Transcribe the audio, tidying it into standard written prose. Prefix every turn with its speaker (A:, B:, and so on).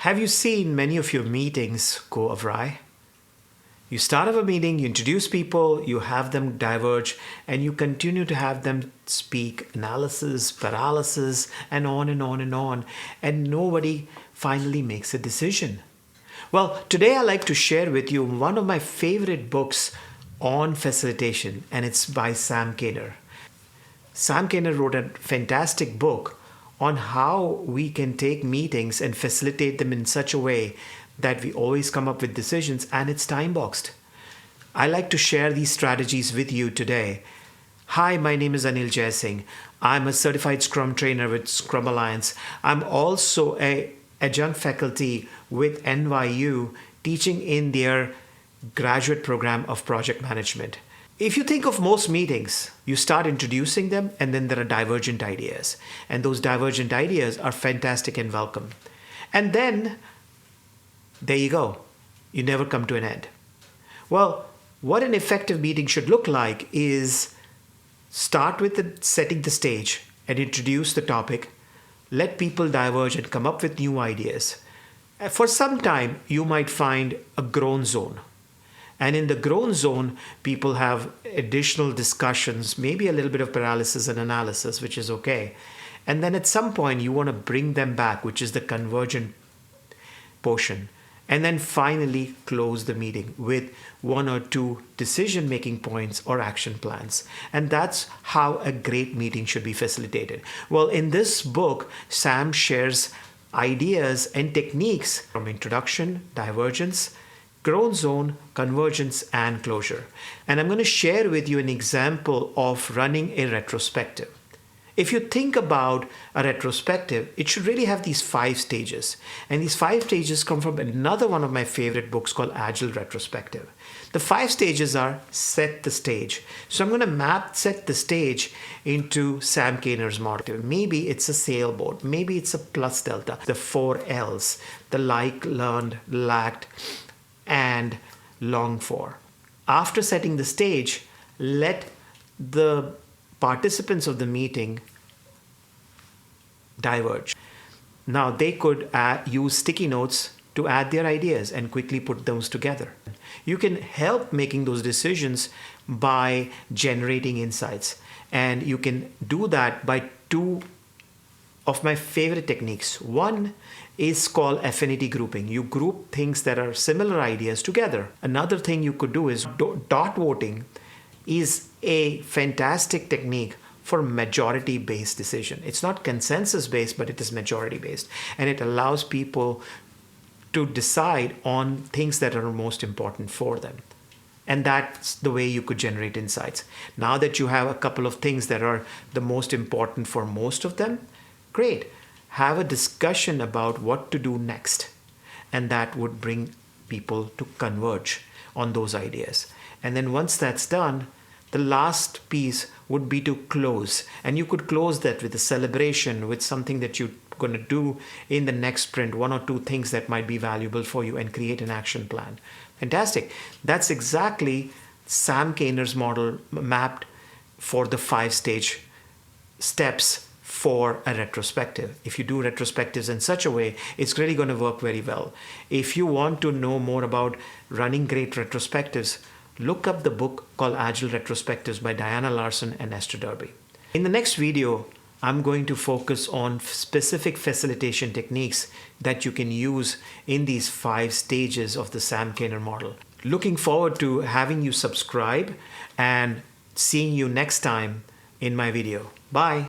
A: Have you seen many of your meetings go awry? You start up a meeting, you introduce people, you have them diverge, and you continue to have them speak analysis, paralysis, and on and on and on, and nobody finally makes a decision. Well, today I'd like to share with you one of my favorite books on facilitation, and it's by Sam Kaner. Sam Kaner wrote a fantastic book on how we can take meetings and facilitate them in such a way that we always come up with decisions, and it's time boxed. I like to share these strategies with you today. Hi, my name is Anil Jaising. I'm a certified Scrum trainer with Scrum Alliance. I'm also an adjunct faculty with NYU teaching in their graduate program of project management. If you think of most meetings, you start introducing them and then there are divergent ideas. And those divergent ideas are fantastic and welcome. And then, there you go. You never come to an end. Well, what an effective meeting should look like is start with setting the stage and introduce the topic. Let people diverge and come up with new ideas. For some time, you might find a groan zone. And in the groan zone, people have additional discussions, maybe a little bit of paralysis and analysis, which is okay. And then at some point, you want to bring them back, which is the convergent portion. And then finally close the meeting with one or two decision-making points or action plans. And that's how a great meeting should be facilitated. Well, in this book, Sam shares ideas and techniques from introduction, divergence, groan zone, convergence, and closure. And I'm going to share with you an example of running a retrospective. If you think about a retrospective, it should really have these 5 stages. And these 5 stages come from another one of my favorite books called Agile Retrospective. The 5 stages are set the stage. So I'm going to set the stage into Sam Kaner's model. Maybe it's a sailboat. Maybe it's a plus delta. The 4 L's, the like, learned, lacked, and long for. After setting the stage, let the participants of the meeting diverge. Now they could use sticky notes to add their ideas and quickly put those together. You can help making those decisions by generating insights, and you can do that by 2 of my favorite techniques. One is called affinity grouping. You group things that are similar ideas together. Another thing you could do is dot voting is a fantastic technique for majority-based decision. It's not consensus-based, but it is majority-based. And it allows people to decide on things that are most important for them. And that's the way you could generate insights. Now that you have a couple of things that are the most important for most of them, great. Have a discussion about what to do next. And that would bring people to converge on those ideas. And then once that's done, the last piece would be to close. And you could close that with a celebration, with something that you're going to do in the next sprint, 1 or 2 things that might be valuable for you, and create an action plan. Fantastic. That's exactly Sam Kaner's model mapped for the 5-stage steps for a retrospective. If you do retrospectives in such a way, it's really going to work very well. If you want to know more about running great retrospectives, look up the book called Agile Retrospectives by Diana Larson and Esther Derby. In the next video, I'm going to focus on specific facilitation techniques that you can use in these 5 stages of the Sam Kaner model. Looking forward to having you subscribe and seeing you next time in my video. Bye.